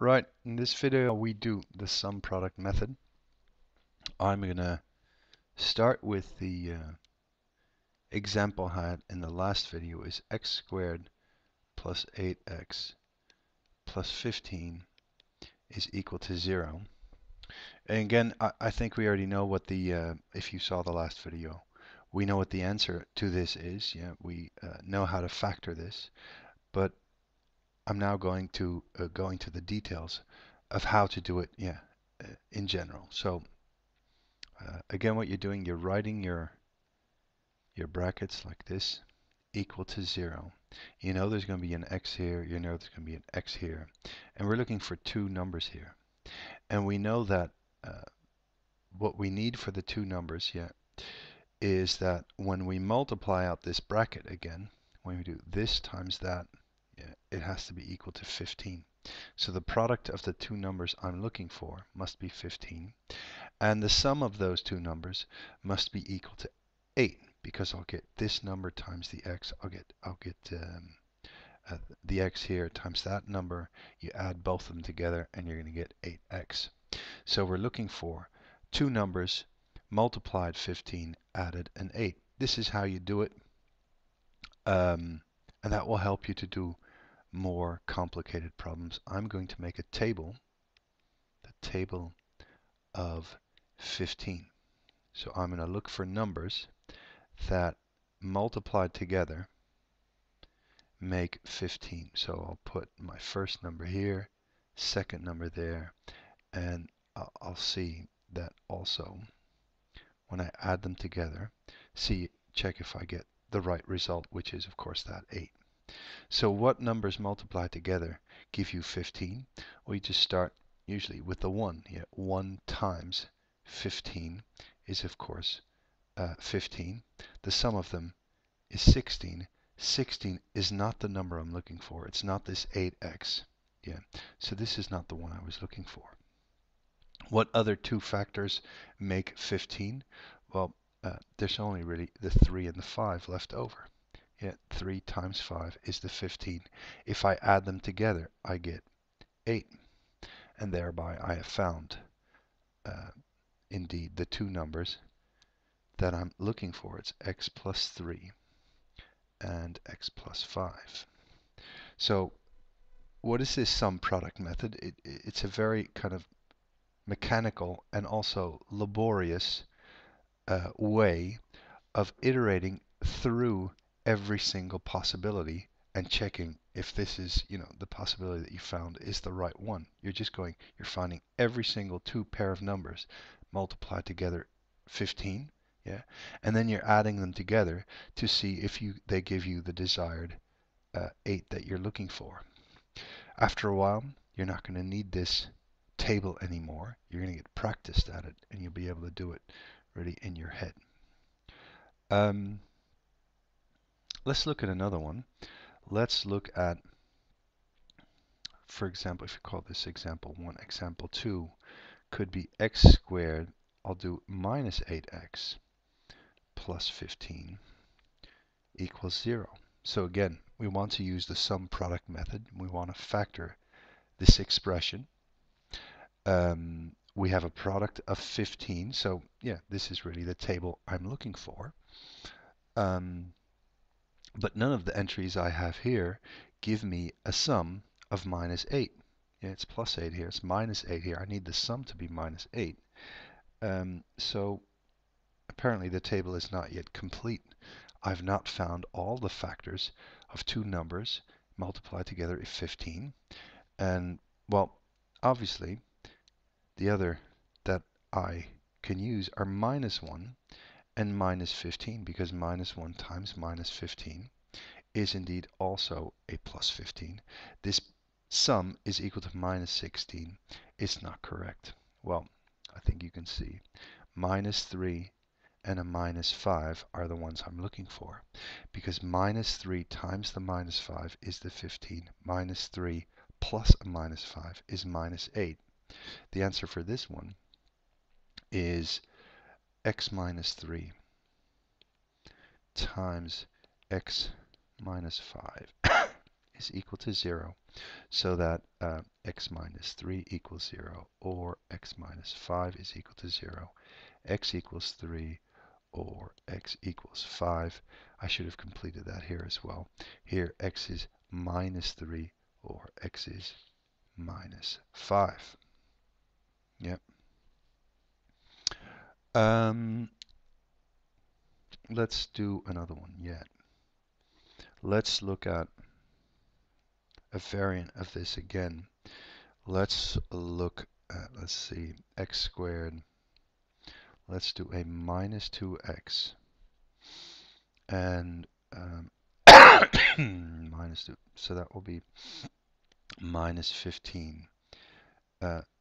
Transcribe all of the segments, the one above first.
Right, in this video we do the sum product method. I'm going to start with the example I had in the last video is x squared plus 8x plus 15 is equal to 0. And again, I think we already know what the, if you saw the last video, we know what the answer to this is. Yeah, we know how to factor this, but I'm now going to go into the details of how to do it, yeah, in general. So again, what you're doing, you're writing your brackets like this, equal to 0. You know there's going to be an x here, you know there's going to be an x here, and we're looking for two numbers here. And we know that what we need for the two numbers, yeah, is that when we multiply out this bracket again, when we do this times that, yeah, it has to be equal to 15. So the product of the two numbers I'm looking for must be 15. And the sum of those two numbers must be equal to 8, because I'll get this number times the x. I'll get the x here times that number. You add both of them together and you're going to get 8x. So we're looking for two numbers multiplied 15, added an 8. This is how you do it. And that will help you to do more complicated problems. I'm going to make a table, the table of 15. So I'm going to look for numbers that multiplied together make 15. So I'll put my first number here, second number there, and I'll see that also when I add them together, check if I get the right result, which is of course that 8. So what numbers multiplied together give you 15? Well, you just start usually with the 1. Yeah, 1 times 15 is of course 15. The sum of them is 16. 16 is not the number I'm looking for. It's not this 8x. Yeah, so this is not the one I was looking for. What other two factors make 15? Well, there's only really the 3 and the 5 left over. Yeah, 3 times 5 is the 15. If I add them together, I get 8. And thereby I have found, indeed, the two numbers that I'm looking for. It's x plus 3 and x plus 5. So what is this sum product method? It's a very kind of mechanical and also laborious way of iterating through every single possibility and checking if this is, the possibility that you found is the right one. You're finding every single two pair of numbers multiplied together 15, yeah, and then you're adding them together to see if they give you the desired 8 that you're looking for. After a while, you're not going to need this table anymore. You're going to get practiced at it, and you'll be able to do it really in your head. Let's look at another one. Let's look at, for example, if you call this example 1, example 2 could be x squared. I'll do minus 8x plus 15 equals 0. So again, we want to use the sum product method. We want to factor this expression. We have a product of 15. So yeah, this is really the table I'm looking for. But none of the entries I have here give me a sum of minus 8. Yeah, it's plus 8 here. It's minus 8 here. I need the sum to be minus 8. So apparently the table is not yet complete. I've not found all the factors of two numbers multiplied together is 15. And, well, obviously, the other that I can use are minus 1 and minus 15, because minus 1 times minus 15 is indeed also a plus 15. This sum is equal to minus 16. It's not correct. Well, I think you can see minus 3 and a minus 5 are the ones I'm looking for, because minus 3 times the minus 5 is the 15. Minus 3 plus a minus 5 is minus 8. The answer for this one is x minus 3 times x minus 5 is equal to 0, so that x minus 3 equals 0, or x minus 5 is equal to 0, x equals 3, or x equals 5. I should have completed that here as well. Here x is minus 3, or x is minus 5. Yep. Let's do another one yet. Let's look at a variant of this again. Let's look at, let's see, x squared. Let's do a minus 2x and minus 2. So that will be minus 15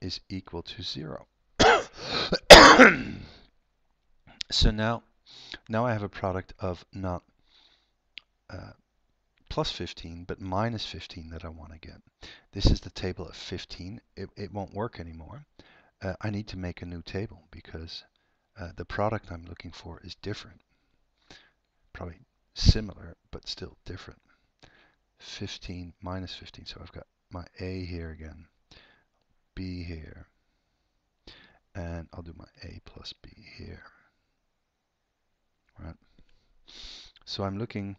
is equal to 0. So now I have a product of not plus 15, but minus 15 that I want to get. This is the table of 15. It won't work anymore. I need to make a new table because the product I'm looking for is different. Probably similar, but still different. 15 minus 15. So I've got my A here again, B here, and I'll do my A plus B here. Right. So I'm looking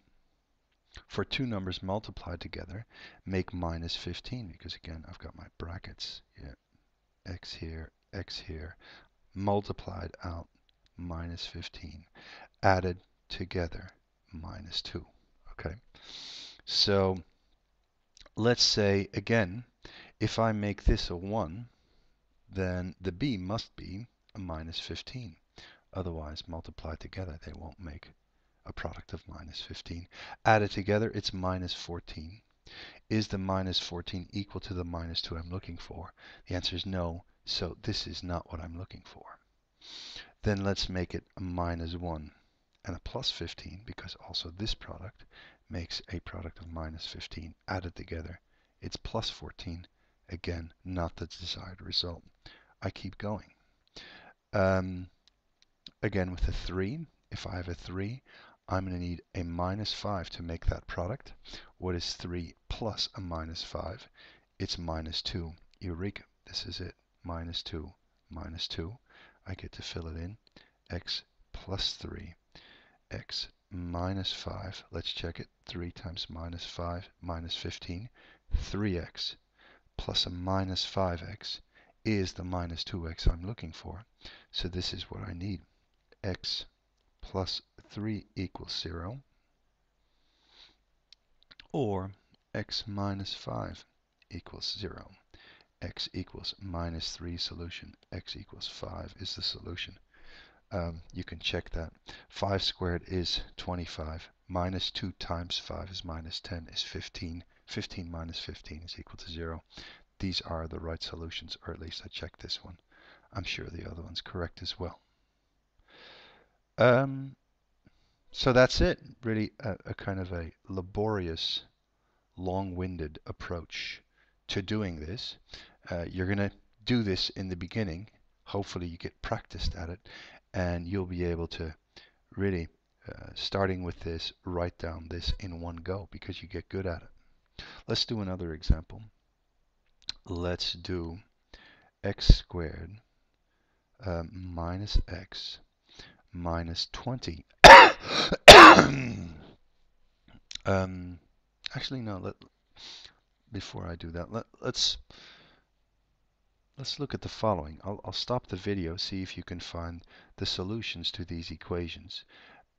for two numbers multiplied together, make minus 15, because again, I've got my brackets. Yeah, x here, multiplied out minus 15, added together minus 2. Okay, so let's say again, if I make this a 1, then the b must be a minus 15. Otherwise, multiplied together, they won't make a product of minus 15. Added together, it's minus 14. Is the minus 14 equal to the minus 2 I'm looking for? The answer is no, so this is not what I'm looking for. Then let's make it a minus 1 and a plus 15, because also this product makes a product of minus 15. Added together, it's plus 14. Again, not the desired result. I keep going. Again, with a 3, if I have a 3, I'm going to need a minus 5 to make that product. What is 3 plus a minus 5? It's minus 2. Eureka, this is it. Minus 2, minus 2. I get to fill it in. X plus 3, x minus 5. Let's check it. 3 times minus 5, minus 15. 3x plus a minus 5x is the minus 2x I'm looking for. So this is what I need. X plus 3 equals 0, or x minus 5 equals 0. X equals minus 3 solution. X equals 5 is the solution. You can check that. 5 squared is 25. Minus 2 times 5 is minus 10 is 15. 15 minus 15 is equal to 0. These are the right solutions, or at least I checked this one. I'm sure the other one's correct as well. So that's it. Really a kind of a laborious, long-winded approach to doing this. You're going to do this in the beginning. Hopefully you get practiced at it, and you'll be able to really, starting with this, write down this in one go because you get good at it. Let's do another example. Let's do x squared minus x minus 20. Actually, no. Before I do that, let's look at the following. I'll stop the video, see if you can find the solutions to these equations.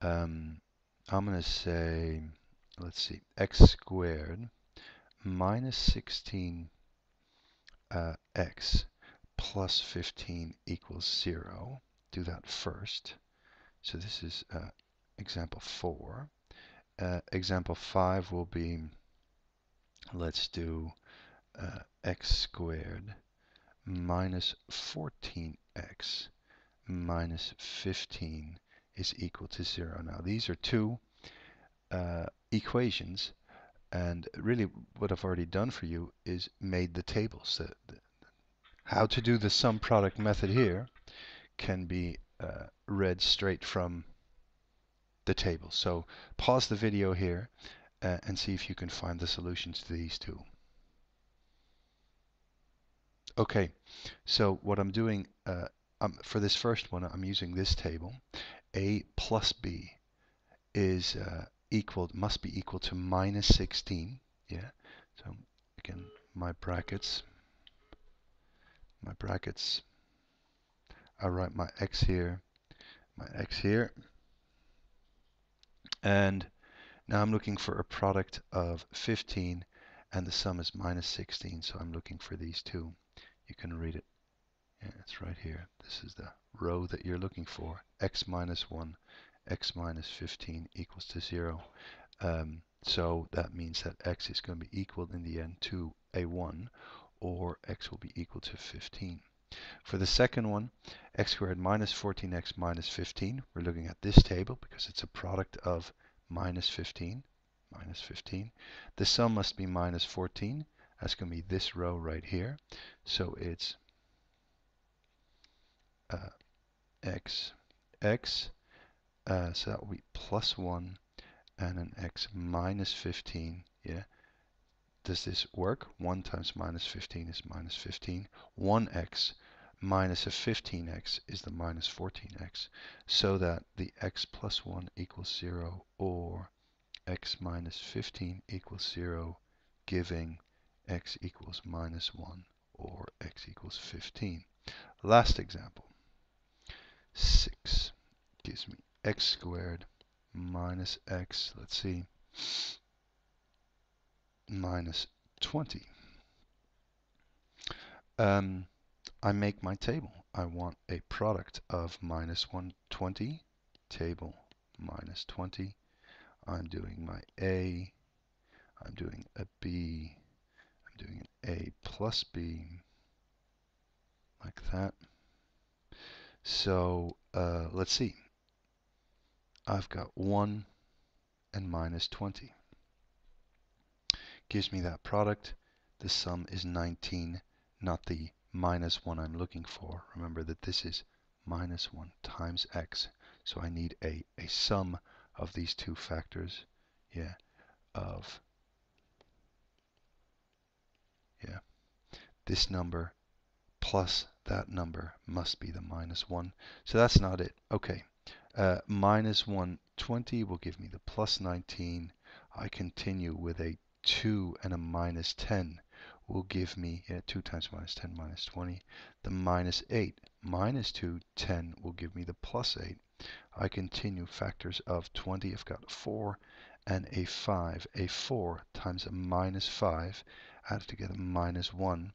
I'm going to say, let's see, x squared minus 16 x plus 15 equals 0. Do that first. So this is example 4. Example 5 will be, let's do x squared minus 14x minus 15 is equal to 0. Now these are two equations, and really what I've already done for you is made the tables. How to do the sum product method here can be read straight from the table. So pause the video here and see if you can find the solutions to these two. Okay, so what I'm doing for this first one, I'm using this table. A plus B is must be equal to minus 16. Yeah. So again, my brackets. I write my x here, and now I'm looking for a product of 15, and the sum is minus 16. So I'm looking for these two. You can read it. Yeah, it's right here. This is the row that you're looking for. X minus 1, x minus 15 equals to 0. So that means that x is going to be equal in the end to a 1, or x will be equal to 15. For the second one, x squared minus 14x minus 15, we're looking at this table because it's a product of minus 15. The sum must be minus 14. That's going to be this row right here. So it's x, so that will be plus 1 and an x minus 15. Yeah. Does this work? 1 times minus 15 is minus 15. 1x minus a 15x is the minus 14x, so that the x plus 1 equals 0, or x minus 15 equals 0, giving x equals minus 1 or x equals 15. Last example. 6 gives me x squared minus x, let's see, minus 20. I make my table. I want a product of minus 120, table minus 20. I'm doing my A, I'm doing a B, I'm doing an A plus B, like that. So let's see. I've got 1 and minus 20. Gives me that product. The sum is 19, not the minus 1 I'm looking for. Remember that this is minus 1 times x. So I need a sum of these two factors. Yeah, this number plus that number must be the minus 1. So that's not it. Okay. Minus 120 will give me the plus 19. I continue with a 2 and a minus 10 will give me 2 times minus 10 minus 20. The minus 8 minus 2, 10 will give me the plus 8. I continue factors of 20. I've got 4 and a 5. A 4 times a minus 5 added together minus 1.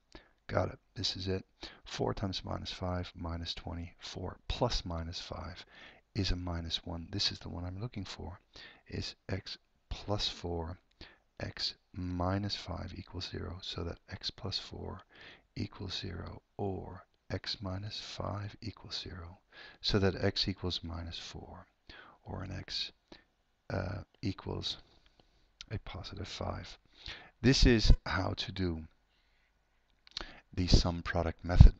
Got it. This is it. 4 times minus 5 minus 20. 4 plus minus 5 is a minus 1. This is the one I'm looking for. Is x plus 4, x minus 5 equals 0, so that x plus 4 equals 0, or x minus 5 equals 0, so that x equals minus 4, or an x equals a positive 5. This is how to do the sum product method.